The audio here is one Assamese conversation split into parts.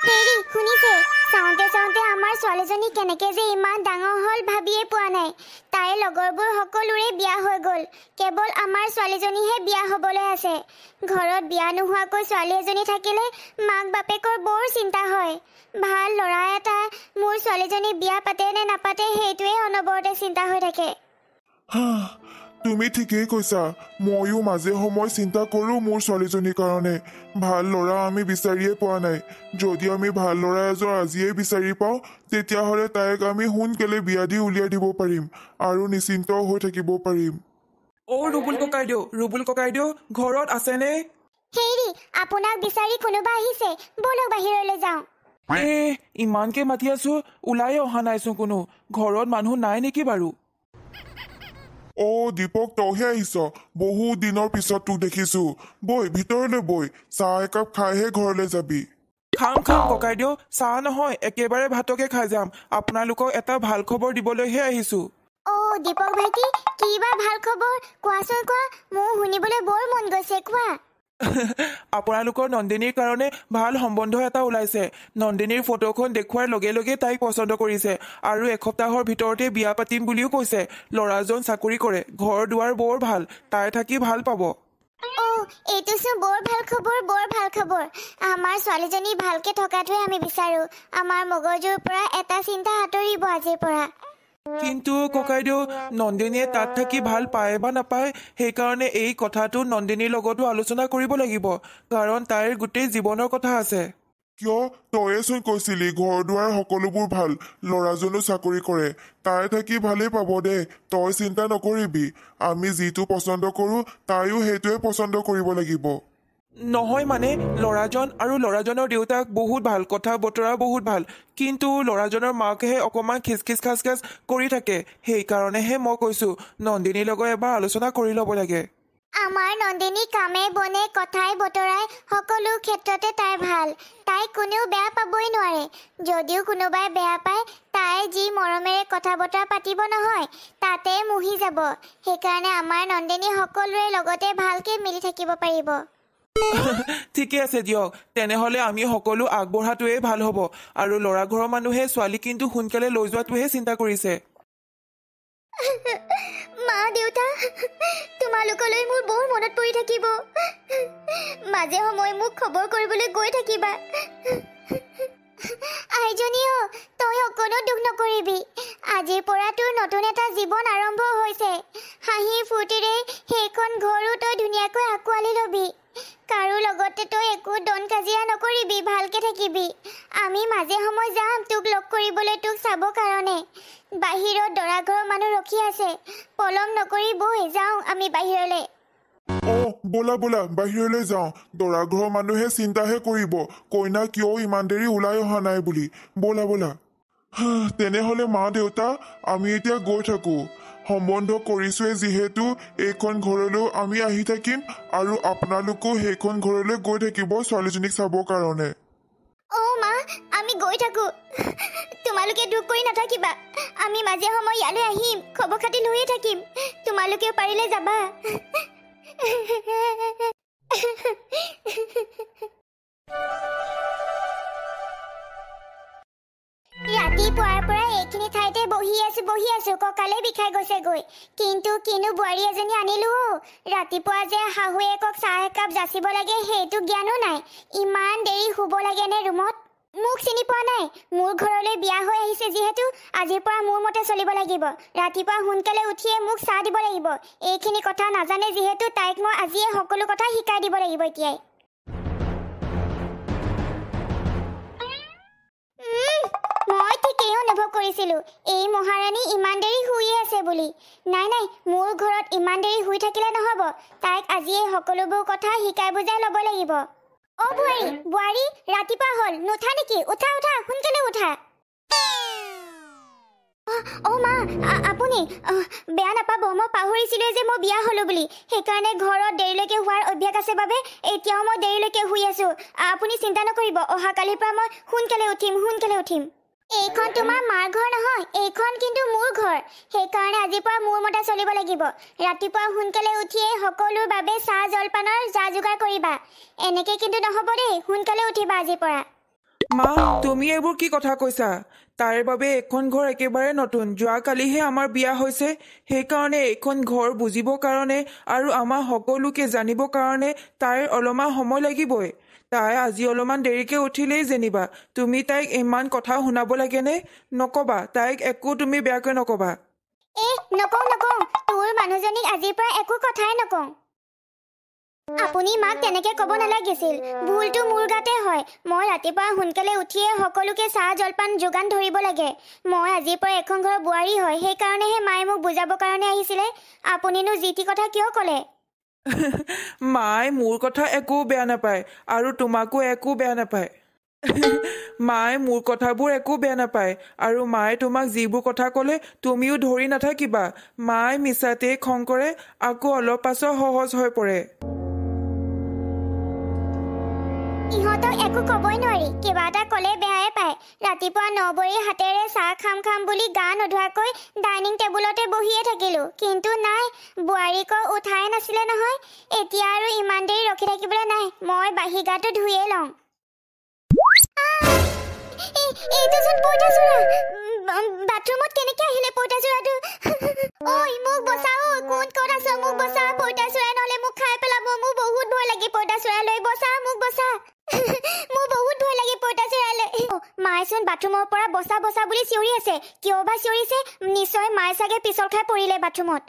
হেৰি শুনিছে চাওঁতে চাওঁতে আমাৰ ছোৱালীজনী কেনেকে যে ইমান ডাঙৰ হ'ল ভাবিয়ে পোৱা নাই। তাইৰ লগৰবোৰ সকলোৰে বিয়া হৈ গ'ল, কেৱল আমাৰ ছোৱালীজনীহে বিয়া হ'বলৈ আছে। ঘৰত বিয়া নোহোৱাকৈ ছোৱালী এজনী থাকিলে মাক বাপেকৰ বৰ চিন্তা হয়। ভাল ল'ৰা এটা মোৰ ছোৱালীজনী বিয়া পাতে নে নাপাতে সেইটোৱে অনবৰতে চিন্তা হৈ থাকে। তুমি ঠিকেই কৈছা। ময়ো মাজে সময় চিন্তা কৰোঁ মোৰ ছোৱালীজনীৰ কাৰণে। ভাল ল'ৰা আমি বিচাৰিয়ে পোৱা নাই। যদি আমি ভাল ল'ৰা এজন আজিয়ে বিচাৰি পাওঁ তেতিয়াহ'লে তাইক আমি সোনকালে বিয়া দি উলিয়াই দিব পাৰিম আৰু নিশ্চিন্ত হৈ থাকিব পাৰিম। ৰুবুল ককাইদেউ ঘৰত আছেনে? হেৰি আপোনাক বিচাৰি কোনোবা আহিছে, বলক বাহিৰলৈ যাওঁ। ইমানকে মাতি আছো, ওলাই অহা নাইচোন কোনো। ঘৰত মানুহ নাই নেকি বাৰু? দীপক তইহে আহিছ। বহুত দিনৰ পিছত তোক দেখিছো। বৈ ভিতৰলৈ বৈ, চাহ একাপ খাইহে ঘৰলৈ যাবি। খাম ককাইদেউ, চাহ নহয় একেবাৰে ভাতকে খাই যাম। আপোনালোকক এটা ভাল খবৰ দিবলৈহে আহিছো। দীপক ভাইটি, কি বা ভাল খবৰ কোৱাচোন, কোৱা। মোৰ শুনিবলৈ বৰ মন গৈছে, কোৱা। আপোনালোকৰ নন্দিনীৰ কাৰণে ভাল সম্বন্ধ এটা ওলাইছে। নন্দিনীৰ ফটোখন দেখুওৱাৰ লগে লগে তাইক পচন্দ কৰিছে আৰু এসপ্তাহৰ ভিতৰতে বিয়া পাতিম বুলিও কৈছে। ল'ৰাজন চাকৰি কৰে, ঘৰ দুৱাৰ বৰ ভাল, তাই থাকি ভাল পাব। এইটোচোন বৰ ভাল খবৰ, বৰ ভাল খবৰ। আমাৰ ছোৱালীজনী ভালকে থকাটোৱে আমি বিচাৰো। আমাৰ মগজুৰ পৰা এটা চিন্তা আঁতৰিব আজিৰ পৰা। কিন্তু ককাইদেউ, নন্দিনীয়ে তাত থাকি ভাল পায় বা নাপায় সেইকাৰণে এই কথাটো নন্দিনীৰ লগতো আলোচনা কৰিব লাগিব, কাৰণ তাইৰ গোটেই জীৱনৰ কথা আছে। কিয়? তয়েচোন কৈছিলি ঘৰ দুৱাৰ সকলোবোৰ ভাল, ল'ৰাজনো চাকৰি কৰে, তাই থাকি ভালেই পাব দে। তই চিন্তা নকৰিবি। আমি যিটো পচন্দ কৰোঁ তাইও সেইটোৱে পচন্দ কৰিব লাগিব। নহয় মানে, ল'ৰাজন আৰু ল'ৰাজনৰ দেউতাক বহুত ভাল, কথা বতৰা বহুত ভাল, কিন্তু ল'ৰাজনৰ মাকহে অকণমান খিচখিচ খাচখাচ কৰি থাকে। সেইকাৰণেহে মই কৈছো নন্দিনীৰ লগত এবাৰ আলোচনা কৰি ল'ব লাগে। আমাৰ নন্দিনী কামে বনে কথাই বতৰাই সকলো ক্ষেত্ৰতে তাই ভাল। তাই কোনেও বেয়া পাবই নোৱাৰে। যদিও কোনোবাই বেয়া পায়, তাই যি মৰমেৰে কথা বতৰা পাতিব নহয় তাতে মুহি যাব। সেইকাৰণে আমাৰ নন্দিনী সকলোৰে লগতে ভালকে মিলি থাকিব পাৰিব। ঠিকে আছে দিয়ক, তেনেহ'লে আমি সকলো আগবঢ়াটোৱে ভাল হ'ব। আৰু ল'ৰা ঘৰৰ মানুহে ছোৱালী কিন্তু সোনকালে লৈ যোৱাটোহে চিন্তা কৰিছে। মা দেউতা, তোমালোকলৈ মোৰ বৰ মনত পৰি থাকিব। মাজে সময়ে মোক খবৰ কৰিবলৈ গৈ থাকিবা। আইজনীও, তই অকণো দুখ নকৰিবি। আজিৰ পৰা তোৰ নতুন এটা জীৱন আৰম্ভ হৈছে। হাঁহি ফূৰ্তিৰে সেইখন ঘৰো তই ধুনীয়াকৈ আঁকোৱালি ল'বি। কাৰো লগতে তই একো দন কাজিয়া নকৰিবি, ভালকে থাকিবি। আমি মাজে সময় যাম তোক লগ কৰিবলৈ, তোক চাব কাৰণে। বাহিৰত দৰা ঘৰৰ মানুহ ৰখি আছে। পলম নকৰি বৈ যাওঁ আমি বাহিৰলৈ। ব'লা ব'লা বাহিৰলৈ যাওঁ। দৰা ঘৰৰ মানুহে চিন্তাহে কৰিব কইনা কিয় ইমান দেৰি ওলাই অহা নাই বুলি। ব'লা ব'লা। তেনেহ'লে মা দেউতা, আমি এতিয়া গৈ থাকো। সম্বন্ধ কৰিছোৱে যিহেতু এইখন ঘৰলৈও আমি আহি থাকিম আৰু আপোনালোকেও সেইখন ঘৰলৈ গৈ থাকিব ছোৱালীজনীক চাবৰ কাৰণে। মা, আমি গৈ থাকো। তোমালোকে দুখ কৰি নাথাকিবা। আমি মাজে সময় ইয়ালৈ আহিম, খবৰ খাতি লৈয়ে থাকিম। তোমালোকেও পাৰিলে যাবা। ৰাতিপুৱাৰ পৰা এইখিনি ঠাইতে বহি আছো, কঁকালে বিষাই গৈছেগৈ। কিন্তু কিনো বোৱাৰী এজনী আনিলো। ৰাতিপুৱা যে শাহুৱেকক চাহ একাপ যাচিব লাগে সেইটো জ্ঞানো নাই। ইমান দেৰি শুব লাগে নে ৰুমত? মোক চিনি পোৱা নাই? মোৰ ঘৰলৈ বিয়া হৈ আহিছে যিহেতু আজিৰ পৰা মোৰ মতে চলিব লাগিব। ৰাতিপুৱা সোনকালে উঠিয়ে মোক চাহ দিব লাগিব। এইখিনি কথা নাজানে যিহেতু তাইক মই আজিয়ে সকলো কথা শিকাই দিব লাগিব এতিয়াই। মই ঠিকেই অনুভৱ কৰিছিলো এই মহাৰাণী ইমান দেৰি শুইয়ে আছে বুলি। নাই, মোৰ ঘৰত ইমান দেৰি শুই থাকিলে নহ'ব। তাইক আজিয়ে সকলোবোৰ কথা শিকাই বুজাই ল'ব লাগিব। বোৱাৰী, ৰাতিপুৱা হ'ল, নুঠা নেকি? উঠা, সোনকালে উঠা। মা, আপুনি বেয়া নাপাব, মই পাহৰিছিলোৱে যে মই বিয়া হ'লো বুলি। সেইকাৰণে ঘৰত দেৰিলৈকে হোৱাৰ অভ্যাস আছে বাবে এতিয়াও মই দেৰিলৈকে শুই আছো। আপুনি চিন্তা নকৰিব, অহাকালিৰ পৰা মই সোনকালে উঠিম। এইখন তোমাৰ মাৰ ঘৰ নহয়, এইখন কিন্তু মোৰ ঘৰ। সেইকাৰণে আজিৰ পৰা মোৰ মতে চলিব লাগিব। ৰাতিপুৱা সোনকালে উঠিয়ে সকলোৰ বাবে চাহ জলপানৰ যা যোগাৰ কৰিবা। এনেকে কিন্তু নহ'ব দেই, সোনকালে উঠিবা আজিৰ পৰা। মা তুমি এইবোৰ কি কথা কৈছা তাইৰ বাবে এখন ঘৰ একেবাৰে নতুন যোৱাকালিহে আমাৰ বিয়া হৈছে সেইকাৰণে এইখন ঘৰ বুজিবৰ কাৰণে আৰু আমাৰ সকলোকে জানিবৰ কাৰণে তাইৰ অলপমান সময় লাগিবই তাই আজি অলপমান দেৰিকে উঠিলেই যেনিবা তুমি তাইক ইমান কথা শুনাব লাগেনে নকবা তাইক একো তুমি বেয়াকৈ নকবা নকওঁ তোৰ মানুহজনীক আজিৰ পৰা একো কথাই নকওঁ আপুনি মাক তেনেকে ক'ব নালাগিছিল ভুলটো মোৰ গাতে হয় মই ৰাতিপুৱা সোনকালে উঠিয়ে সকলোকে চাহ জলপান যোগান ধৰিব লাগে মই আজিৰ পৰা এখন ঘৰৰ বোৱাৰী হয় সেইকাৰণেহে মায়ে মোক বুজাবৰ কাৰণে আহিছিলে আপুনিনো যিটি কথা কিয় ক'লে মায়ে মোৰ কথা একো বেয়া নাপায় আৰু তোমাকো একো বেয়া নাপায় মায়ে মোৰ কথাবোৰ একো বেয়া নাপায় আৰু মায়ে তোমাক যিবোৰ কথা ক'লে তুমিও ধৰি নাথাকিবা মায়ে মিছাতেই খং কৰে আকৌ অলপ পাছত সহজ হৈ পৰে ইহঁতক একো ক'বই নোৱাৰি কিবা এটা ক'লে বেয়াই পায় ৰাতিপুৱা নবৰী হাতেৰে চাহ খাম বুলি গা নোধোৱাকৈ ডাইনিং টেবুলতে বহিয়ে থাকিলো কিন্তু নাই বোৱাৰীকক উঠাই নাছিলে নহয় এতিয়া আৰু ইমান দেৰি ৰখি থাকিবলৈ নাই মই বাহি গাটো ধুয়ে লওঁ এইটোচোন পইতাচোৰা বাথৰুমত কেনেকে আহিলে পইতাচোৰাটো ঐ মোক বচাও কোন ক'ত আছ মোক বচা পইতাচোৰা নহ'লে মোক খাই পেলাব মোৰ বহুত ভয় লাগে পইতাচোৰালৈ বচা মোক বচা মোৰ বহুত ভয় লাগে পইতাচোৰালৈ মায়েচোন বাথৰুমৰ পৰা বচা বুলি চিঞৰি আছে কিয় বা চিঞৰিছে নিশ্চয় মায়ে চাগে পিছল খাই পৰিলে বাথৰুমত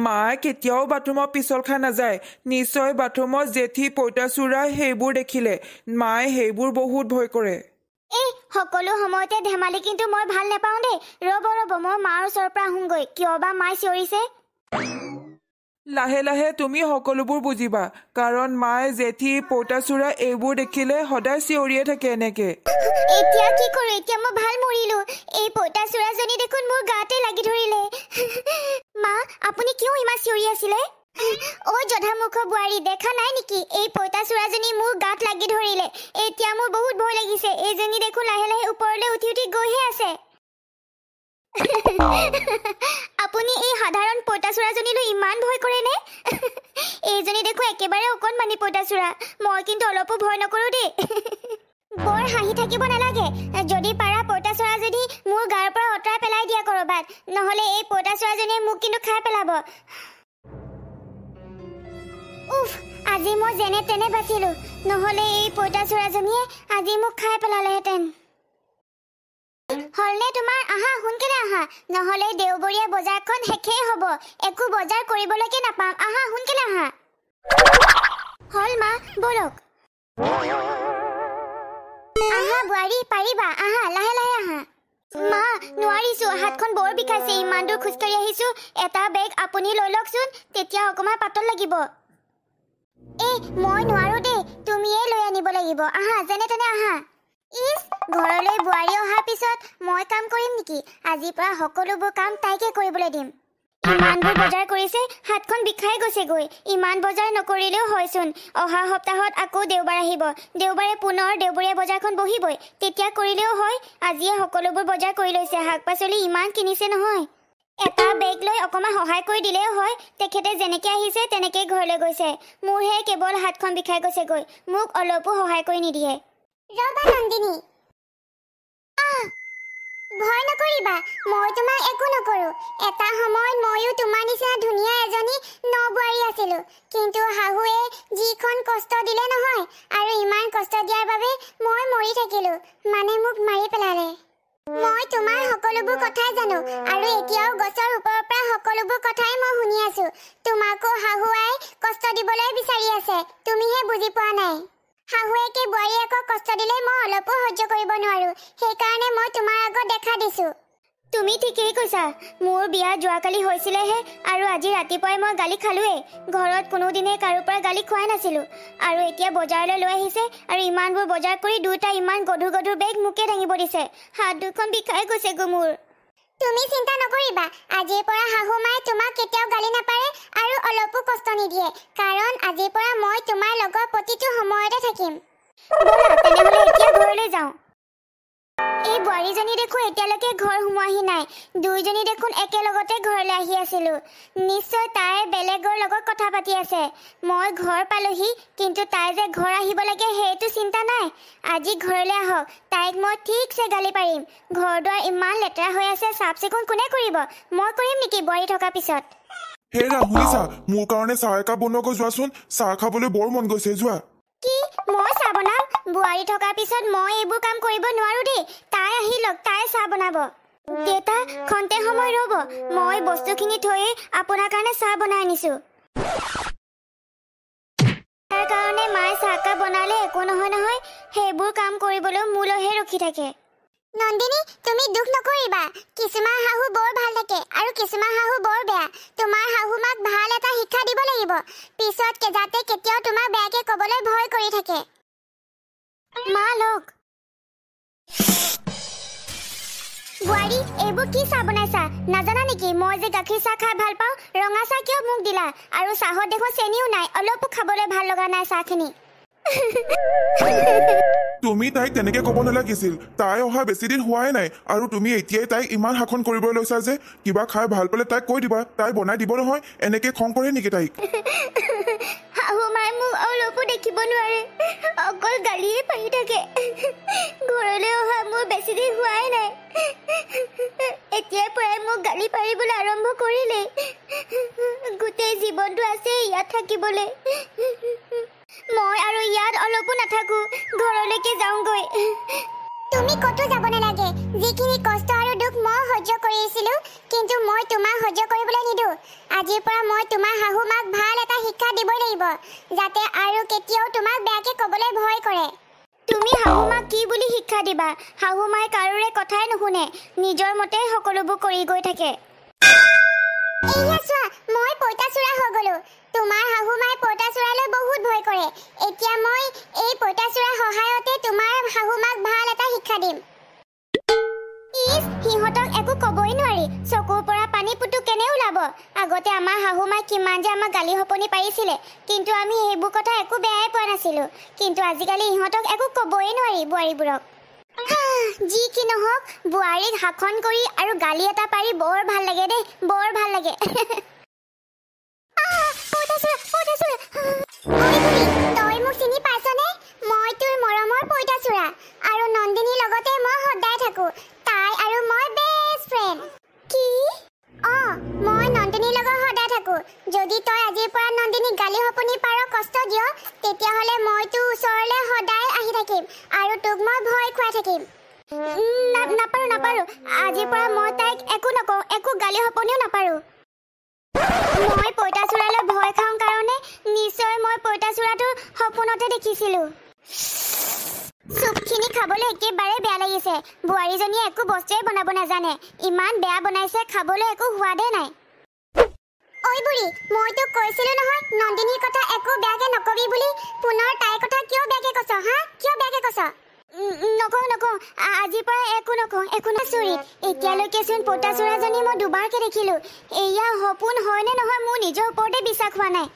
মায়ে কেতিয়াও বাথৰুমত পিছল খাই নাযায় নিশ্চয় বাথৰুমত জেঠী পইতাচোৰা সেইবোৰ দেখিলে মায়ে সেইবোৰ বহুত ভয় কৰে সকলো সময়তে ধেমালি কিন্তু মই ভাল নাপাওঁ দেই ৰ'ব মই মাৰ ওচৰৰ পৰা আহোঁগৈ কিয় বা মায়ে চিঞৰিছে লাহে লাহে তুমি সকলোবোৰ বুজিবা কাৰণ মায়ে জেঠী পইতাচোৰা এইবোৰ দেখিলে সদায় চিঞৰিয়ে থাকে এনেকে এতিয়া কি কৰোঁ এতিয়া মই ভাল মৰিলো এই পইতাচোৰাজনী দেখোন মোৰ গাতে লাগি ধৰিলে মা আপুনি কিয় ইমান চিঞৰি আছিলে ঐ জধামুখ বোৱাৰী দেখা নাই নেকি এই পইতাচোৰাজনী মোৰ গাত লাগি ধৰিলে এতিয়া মোৰ বহুত ভয় লাগিছে এইজনী দেখোন লাহে লাহে ওপৰলৈ উঠি গৈহে আছে আপুনি এই সাধাৰণ পইতাচোৰাজনীলৈ ইমান ভয় কৰেনে এইজনী দেখো একেবাৰে অকণমানি পইতাচোৰা মই কিন্তু অলপো ভয় নকৰোঁ দেই বৰ হাঁহি থাকিব নালাগে যদি পাৰা পইতাচোৰাজনী মোৰ গাৰ পৰা অঁতৰাই পেলাই দিয়া কৰবাত নহ'লে এই পইতাচোৰাজনীয়ে মোক কিন্তু খাই পেলাব উফ আজি মই যেনে তেনে বাচিলো নহ'লে এই পইতাচোৰাজনীয়ে আজি মোক খাই পেলালেহেঁতেন হলনে তোমাৰ আহা সোনকালে আহা নহ'লে দেওবৰীয়া বজাৰখন শেষেই হ'ব একো বজাৰ কৰিবলৈকে নাপাম আহা সোনকালে আহা হল মা বলক আহা বোৱাৰী পাৰিবা আহা লাহে লাহে আহা মা নোৱাৰিছো হাতখন বৰ বিষাইছে ইমান দূৰ খোজকাঢ়ি আহিছো এটা বেগ আপুনি লৈ লওকচোন তেতিয়া অকণমান পাতল লাগিব মই নোৱাৰো দেই তুমিয়েই লৈ আনিব লাগিব আহা যেনে তেনে আহা ইছ ঘৰলৈ বোৱাৰী অহাৰ পিছত মই কাম কৰিম নেকি আজিৰ পৰা সকলোবোৰ কাম তাইকে কৰিবলৈ দিম ইমানবোৰ বজাৰ কৰিছে হাতখন বিষাই গৈছেগৈ ইমান বজাৰ নকৰিলেও হয়চোন অহা সপ্তাহত আকৌ দেওবাৰ আহিব দেওবাৰে পুনৰ দেওবৰীয়া বজাৰখন বহিবই তেতিয়া কৰিলেও হয় আজিয়ে সকলোবোৰ বজাৰ কৰি লৈছে শাক পাচলি ইমান কিনিছে নহয় এটা বেগ লৈ অকণমান সহায় কৰি দিলেও হয় তেখেতে যেনেকৈ আহিছে তেনেকেই ঘৰলৈ গৈছে মোৰহে কেৱল হাতখন বিষাই গৈছেগৈ মোক অলপো সহায় কৰি নিদিয়ে ৰবা নন্দিনী ভয় নকৰিবা মই তোমাক একো নকৰোঁ এটা সময়ত ময়ো তোমাৰ নিচিনা ধুনীয়া এজনী নবোৱাৰী আছিলোঁ কিন্তু শাহুৱে যিখন কষ্ট দিলে নহয় আৰু ইমান কষ্ট দিয়াৰ বাবে মই মৰি থাকিলোঁ মানে মোক মাৰি পেলালে মই তোমাৰ সকলোবোৰ কথাই জানো আৰু এতিয়াও গছৰ ওপৰৰ পৰা সকলোবোৰ কথাই মই শুনি আছোঁ তোমাকো শাহুৱাই কষ্ট দিবলৈ বিচাৰি আছে তুমিহে বুজি পোৱা নাই শাহুৱেকে বোৱাৰীয়েকক কষ্ট দিলে মই অলপো সহ্য কৰিব নোৱাৰোঁ সেইকাৰণে মই তোমাৰ আগত দেখা দিছোঁ তুমি ঠিকেই কৈছা মোৰ বিয়া যোৱাকালি হৈছিলেহে আৰু আজি ৰাতিপুৱাই মই গালি খালোৱেই ঘৰত কোনোদিনে কাৰো পৰা গালি খোৱাই নাছিলোঁ আৰু এতিয়া বজাৰলৈ লৈ আহিছে আৰু ইমানবোৰ বজাৰ কৰি দুটা ইমান গধুৰ বেগ মোকে দাঙিব দিছে হাত দুখন বিষাই গৈছেগৈ মোৰ তুমি চিন্তা নকৰিবা আজিৰ পৰা শাহু মায়ে তোমাক কেতিয়াও গালি নাপাৰে আৰু অলপো কষ্ট নিদিয়ে কাৰণ আজিৰ পৰা মই তোমাৰ লগত প্ৰতিটো সময়তে থাকিম ব'লা তেনেহ'লে এতিয়া ঘৰলৈ যাওঁ এই বোৱাৰীজনী দেখোন এতিয়ালৈকে ঘৰ সোমোৱাহি নাই দুইজনী দেখোন একেলগতে ঘৰলৈ আহি আছিলো নিশ্চয় তাই বেলেগৰ লগত কথা পাতি আছে মই ঘৰ পালোহি কিন্তু তাই যে ঘৰ আহিব লাগে সেইটো চিন্তা নাই আজি ঘৰলৈ আহক তাইক মই ঠিকছে গালি পাৰিম ঘৰ দুৱাৰ ইমান লেতেৰা হৈ আছে চাফ চিকুণ কোনে কৰিব মই কৰিম নেকি বোৱাৰী থকা পিছত হেৰা শুনিছা মোৰ কাৰণে চাহ একাপ বনোৱাকৈ যোৱাচোন চাহ খাবলৈ বৰ মন গৈছে যোৱা কি মই চাহ বনাম বোৱাৰী থকাৰ পিছত মই এইবোৰ কাম কৰিব নোৱাৰো দেই তাই আহি লওক তাই চাহ বনাব দেউতা খন্তে সময় ৰ'ব মই বস্তুখিনি থৈ আপোনাৰ কাৰণে চাহ বনাই আনিছো তাৰ কাৰণে মায়ে চাহকাপ বনালে একো নহয় সেইবোৰ কাম কৰিবলৈ মোলৈহে ৰখি থাকে নন্দিনী তুমি দুখ নকৰিবা কিছুমান শাহু বৰ ভাল থাকে আৰু কিছুমান শাহু বৰ বেয়া তোমাৰ শাহু মাক ভাল এটা শিক্ষা দিব লাগিব পিছত যাতে কেতিয়াও তোমাক বেয়াকে ক'বলৈ ভয় কৰি থাকে মা লওক বোৱাৰী এইবোৰ কি চাহ বনাইছা নাজানা নেকি মই যে গাখীৰ চাহ খাই ভাল পাওঁ ৰঙা চাহ কিয় মোক দিলা আৰু চাহত দেখোন চেনিও নাই অলপো খাবলৈ ভাল লগা নাই চাহখিনি তুমি তাইক তেনেকে ক'ব নালাগিছিল তাই অহা বেছি দিন হোৱাই নাই আৰু তুমি এতিয়াই তাইক ইমান শাসন কৰিবলৈ লৈছা যে কিবা খাই ভাল পালে তাইক কৈ দিবা তাই বনাই দিব নহয় এনেকে খং কৰে নেকি তাইক শাহু মায়ে মোক অলপো দেখিব নোৱাৰে অকল গালিয়ে পাৰি থাকে ঘৰলৈ অহা মোৰ বেছি দিন হোৱাই নাই এতিয়াৰ পৰাই মোক গালি পাৰিবলৈ আৰম্ভ কৰিলেই গোটেই জীৱনটো আছে ইয়াত থাকিবলৈ মই আৰু ইয়াত অলপো নাথাকো ঘৰলৈকে যাওঁগৈ তুমি কতো যাব নালাগে যিখিনি কষ্ট আৰু দুখ মই সহ্য কৰিছিলো কিন্তু মই তোমাক সহ্য কৰিবলৈ নিদো আজিৰ পৰা মই তোমাৰ শাহু মাক ভাল এটা শিক্ষা দিবই লাগিব যাতে আৰু কেতিয়াও তোমাক বেয়াকে ক'বলৈ ভয় কৰে তুমি শাহু মাক কি বুলি শিক্ষা দিবা শাহু মায়ে কাৰোৰে কথাই নুশুনে নিজৰ মতে সকলোবোৰ কৰি গৈ থাকে এইয়া চোৱা মই পইতাচোৰা হৈ গলো তোমাৰ শাহু মায়ে পইতাচোৰালৈ বহুত ভয় কৰে এতিয়া মই এই পইতাচোৰাৰ সহায়তে তোমাৰ শাহু মাক ভাল এটা শিক্ষা দিম সিহঁতক একো ক'বই নোৱাৰি চকুৰ পৰা পানী পুটু কেনে ওলাব আগতে আমাৰ শাহু মায়ে কিমান যে আমাক গালি সপনি পাৰিছিলে কিন্তু আমি এইবোৰ কথা একো বেয়াই পোৱা নাছিলো কিন্তু আজিকালি ইহঁতক একো ক'বই নোৱাৰি বোৱাৰীবোৰক যি কি নহওক বোৱাৰীক শাসন কৰি আৰু গালি এটা পাৰি বৰ ভাল লাগে দেই বৰ ভাল লাগে তই মোক চিনি পাইছনে মই তোৰ মৰমৰ পইতাচোৰা আৰু নন্দিনীৰ লগতে মই সদায় থাকো তাই আৰু মই বেষ্ট ফ্ৰেণ্ড কি মই নন্দিনীৰ লগত সদায় থাকো যদি তই আজিৰ পৰা নন্দিনীক গালি সপনি পাৰ কষ্ট দিয় তেতিয়াহ'লে মই তোৰ ওচৰলৈ সদায় আহি থাকিম আৰু তোক মই ভয় খুৱাই থাকিম নাপাৰো আজিৰ পৰা মই তাইক একো নকওঁ একো গালি সপনিও নাপাৰো মই পইতাচোৰালৈ ভয় খাওঁ কাৰণে নিশ্চয় মই পইতাচোৰাটো সপোনতে দেখিছিলো চুপখিনি খাবলৈ একেবাৰে বেয়া লাগিছে বোৱাৰীজনীয়ে একো বস্তুৱে বনাব নাজানে ইমান বেয়া বনাইছে খাবলৈ একো সোৱাদে নাই ঐ বুঢ়ী মই তোক কৈছিলো নহয় নন্দিনীৰ কথা একো বেয়াকে নকবি বুলি পুনৰ তাইৰ কথা কিয় বেয়াকে কৈছ কিয় বেয়াকে কৈছ নকওঁ আজিৰ পৰা একো চুৰি এতিয়ালৈকে চোন পইতাচোৰাজনী মই দুবাৰকে দেখিলো এয়া সপোন হয়নে নহয় মোৰ নিজৰ ওপৰতে বিশ্বাস হোৱা নাই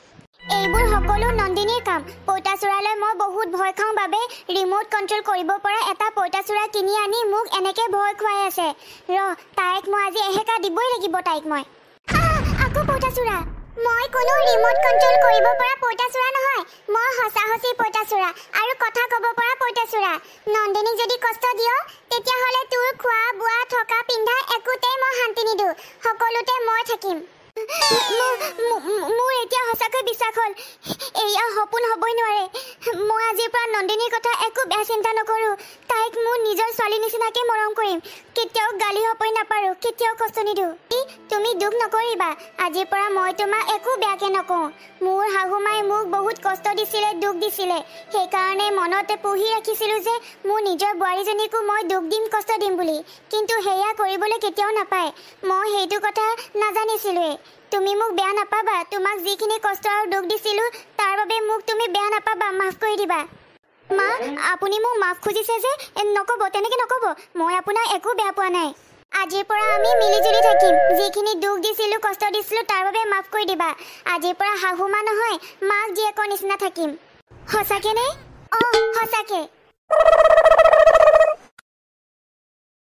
এইবোৰ সকলো নন্দিনীৰ কাম পইতাচোৰালৈ মই বহুত ভয় খাওঁ বাবে ৰিমোট কণ্ট্ৰল কৰিব পৰা এটা পইতাচোৰা কিনি আনি মোক এনেকে ভয় খুৱাই আছে তাইক মই আজি এহেকা দিবই লাগিব তাইক মই আকৌ পইতাচোৰা মই কোনো ৰিমোট কণ্ট্ৰল কৰিব পৰা পইতাচোৰা নহয় মই সঁচা পইতাচোৰা আৰু কথা ক'ব পৰা পইতাচোৰা নন্দিনীক যদি কষ্ট দিয় তেতিয়াহ'লে তোৰ খোৱা বোৱা থকা পিন্ধা একোতেই মই শান্তি নিদিওঁ সকলোতে মই থাকিম মোৰ এতিয়া সঁচাকৈ বিশ্বাস হ'ল এয়া সপোন হ'বই নোৱাৰে মই আজিৰ পৰা নন্দিনীৰ কথা একো বেয়া চিন্তা নকৰোঁ তাইক মোৰ নিজৰ ছোৱালী নিচিনাকৈ মৰম কৰিম কেতিয়াও গালি সপনি নাপাৰোঁ কেতিয়াও কষ্ট নিদিওঁ তুমি দুখ নকৰিবা আজিৰ পৰা মই তোমাক একো বেয়াকৈ নকওঁ মোৰ শাহু মায়ে মোক বহুত কষ্ট দিছিলে দুখ দিছিলে সেইকাৰণে মনতে পুহি ৰাখিছিলোঁ যে মোৰ নিজৰ বোৱাৰীজনীকো মই দুখ দিম কষ্ট দিম বুলি কিন্তু সেয়া কৰিবলৈ কেতিয়াও নাপায় মই সেইটো কথা নাজানিছিলোঁৱেই তুমি মোক বেয়া নাপাবা তোমাক যিখিনি কষ্ট আৰু দুখ দিছিলোঁ তাৰ বাবে মোক তুমি বেয়া নাপাবা মাফ কৰি দিবা মা আপুনি মোক মাফ খুজিছে যে নক'ব তেনেকৈ নক'ব মই আপোনাক একো বেয়া পোৱা নাই আজিৰ পৰা আমি মিলিজুলি থাকিম যিখিনি দুখ দিছিলোঁ কষ্ট দিছিলোঁ তাৰ বাবে মাফ কৰি দিবা আজিৰ পৰা শাহু মা নহয় মাক জীয়েকৰ নিচিনা থাকিম সঁচাকৈ নে সঁচাকৈ